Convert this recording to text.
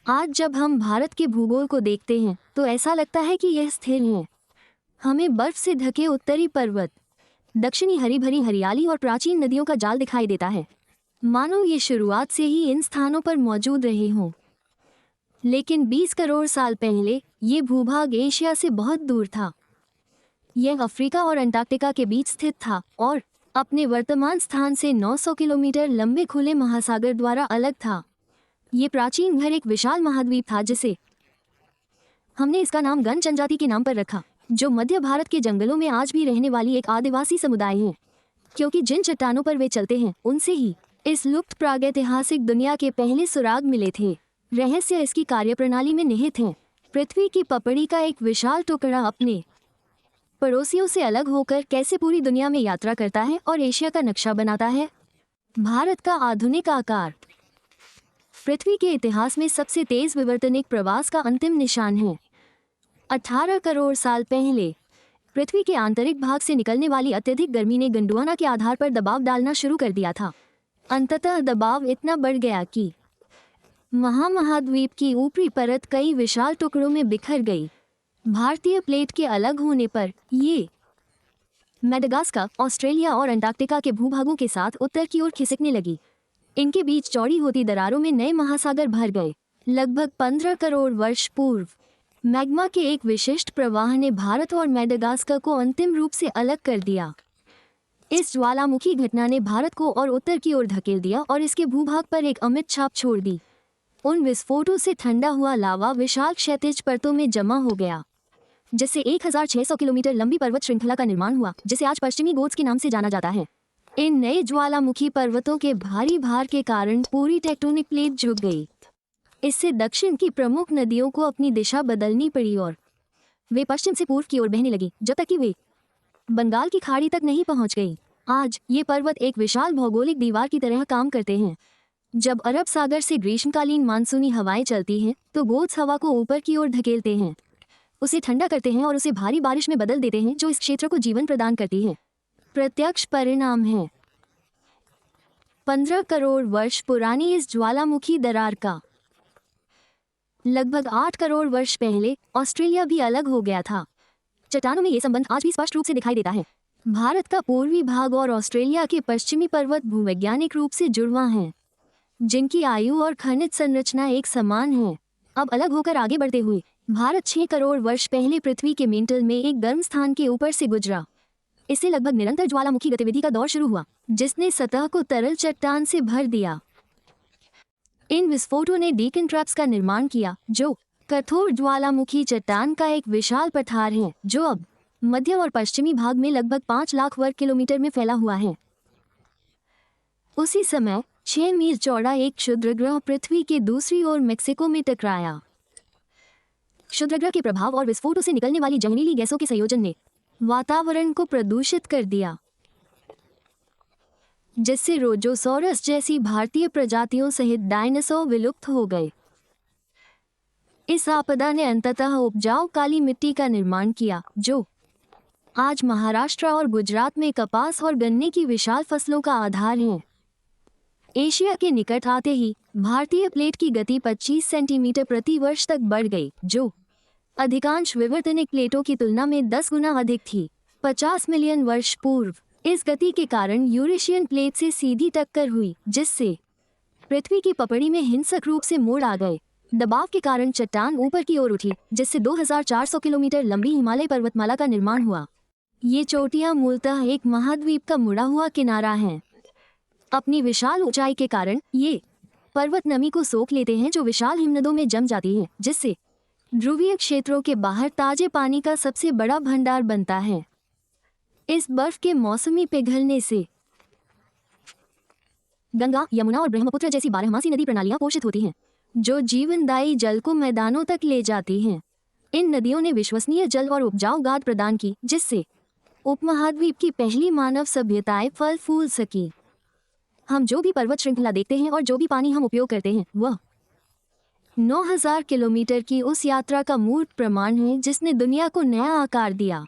आज जब हम भारत के भूगोल को देखते हैं तो ऐसा लगता है कि यह स्थिर है। हमें बर्फ से ढके उत्तरी पर्वत, दक्षिणी हरी भरी हरियाली और प्राचीन नदियों का जाल दिखाई देता है, मानो ये शुरुआत से ही इन स्थानों पर मौजूद रहे हों। लेकिन 20 करोड़ साल पहले ये भूभाग एशिया से बहुत दूर था। यह अफ्रीका और अंटार्कटिका के बीच स्थित था और अपने वर्तमान स्थान से 900 किलोमीटर लंबे खुले महासागर द्वारा अलग था। ये प्राचीन घर एक विशाल महाद्वीप था जिसे हमने इसका नाम गण जनजाति के नाम पर रखा, जो मध्य भारत के जंगलों में आज भी रहने वाली एक आदिवासी समुदाय है, क्योंकि जिन चट्टानों पर वे चलते हैं उनसे ही इस लुप्त प्रागैतिहासिक दुनिया के पहले सुराग मिले थे। रहस्य इसकी कार्यप्रणाली में निहित है। पृथ्वी की पपड़ी का एक विशाल टुकड़ा अपने पड़ोसियों से अलग होकर कैसे पूरी दुनिया में यात्रा करता है और एशिया का नक्शा बनाता है। भारत का आधुनिक आकार पृथ्वी के इतिहास में सबसे तेज विवर्तनिक प्रवास का अंतिम निशान है। 18 करोड़ साल पहले पृथ्वी के आंतरिक भाग से निकलने वाली अत्यधिक गर्मी ने गोंडवाना के आधार पर दबाव डालना शुरू कर दिया था। अंततः दबाव इतना बढ़ गया कि महाद्वीप की ऊपरी परत कई विशाल टुकड़ों में बिखर गई। भारतीय प्लेट के अलग होने पर ये मेडागास्कर, ऑस्ट्रेलिया और अंटार्कटिका के भूभागों के साथ उत्तर की ओर खिसकने लगी। इनके बीच चौड़ी होती दरारों में नए महासागर भर गए। लगभग 15 करोड़ वर्ष पूर्व मैग्मा के एक विशिष्ट प्रवाह ने भारत और मेडागास्कर को अंतिम रूप से अलग कर दिया। इस ज्वालामुखी घटना ने भारत को और उत्तर की ओर धकेल दिया और इसके भूभाग पर एक अमिट छाप छोड़ दी। उन विस्फोटों से ठंडा हुआ लावा विशाल क्षैतिज परतों में जमा हो गया, जिससे 1600 किलोमीटर लंबी पर्वत श्रृंखला का निर्माण हुआ, जिसे आज पश्चिमी घोट्स के नाम से जाना जाता है। इन नए ज्वालामुखी पर्वतों के भारी भार के कारण पूरी टेक्टोनिक प्लेट झुक गई। इससे दक्षिण की प्रमुख नदियों को अपनी दिशा बदलनी पड़ी और वे पश्चिम से पूर्व की ओर बहने लगी, जब तक कि वे बंगाल की खाड़ी तक नहीं पहुंच गई। आज ये पर्वत एक विशाल भौगोलिक दीवार की तरह काम करते हैं। जब अरब सागर से ग्रीष्मकालीन मानसूनी हवाएं चलती हैं तो घोट्स हवा को ऊपर की ओर धकेलते हैं, उसे ठंडा करते हैं और उसे भारी बारिश में बदल देते हैं, जो इस क्षेत्र को जीवन प्रदान करती है। प्रत्यक्ष परिणाम है 15 करोड़ वर्ष पुरानी इस ज्वालामुखी दरार का। लगभग 8 करोड़ वर्ष पहले ऑस्ट्रेलिया भी अलग हो गया था। चट्टानों में ये संबंध आज भी स्पष्ट रूप से दिखाई देता है। भारत का पूर्वी भाग और ऑस्ट्रेलिया के पश्चिमी पर्वत भूवैज्ञानिक रूप से जुड़वा हैं, जिनकी आयु और खनिज संरचना एक समान है। अब अलग होकर आगे बढ़ते हुए भारत 6 करोड़ वर्ष पहले पृथ्वी के मेंटल में एक गर्म स्थान के ऊपर से गुजरा। इससे लगभग निरंतर ज्वालामुखी गतिविधि का दौर शुरू हुआ, जिसने सतह को तरल चट्टान से भर दिया। इन विस्फोटों ने डेकन ट्रैप्स का निर्माण किया, जो कठोर ज्वालामुखी चट्टान का एक विशाल पठार है, जो अब मध्य और पश्चिमी भाग में लगभग 5 लाख वर्ग किलोमीटर में फैला हुआ है। उसी समय 6 मील चौड़ा एक क्षुद्रग्रह पृथ्वी के दूसरी ओर मेक्सिको में टकराया। क्षुद्रग्रह के प्रभाव और विस्फोटों से निकलने वाली जहरीली गैसों के संयोजन ने वातावरण को प्रदूषित कर दिया, जिससे रोजोसॉरस जैसी भारतीय प्रजातियों सहित डायनासोर विलुप्त हो गए। इस आपदा ने अंततः उपजाऊ काली मिट्टी का निर्माण किया, जो आज महाराष्ट्र और गुजरात में कपास और गन्ने की विशाल फसलों का आधार है। एशिया के निकट आते ही भारतीय प्लेट की गति 25 सेंटीमीटर प्रति वर्ष तक बढ़ गई, जो अधिकांश विवर्तनिक प्लेटों की तुलना में 10 गुना अधिक थी। 50 मिलियन वर्ष पूर्व इस गति के कारण यूरेशियन प्लेट से सीधी टक्कर हुई, जिससे पृथ्वी की पपड़ी में हिंसक रूप से मोड़ आ गए। दबाव के कारण चट्टान ऊपर की ओर उठी, जिससे 2400 किलोमीटर लंबी हिमालय पर्वतमाला का निर्माण हुआ। ये चोटियां मूलतः एक महाद्वीप का मुड़ा हुआ किनारा हैं। अपनी विशाल ऊंचाई के कारण ये पर्वत नमी को सोख लेते हैं, जो विशाल हिमनदों में जम जाती है, जिससे ध्रुवीय क्षेत्रों के बाहर ताजे पानी का सबसे बड़ा भंडार बनता है। इस बर्फ के मौसमी पिघलने से गंगा, यमुना और ब्रह्मपुत्र जैसी बारहमासी नदी प्रणालियां पोषित होती हैं, जो जीवनदायी जल को मैदानों तक ले जाती हैं। इन नदियों ने विश्वसनीय जल और उपजाऊ गाद प्रदान की, जिससे उपमहाद्वीप की पहली मानव सभ्यताएं फल फूल सकी। हम जो भी पर्वत श्रृंखला देखते हैं और जो भी पानी हम उपयोग करते हैं, वह 9000 किलोमीटर की उस यात्रा का मूर्त प्रमाण है जिसने दुनिया को नया आकार दिया।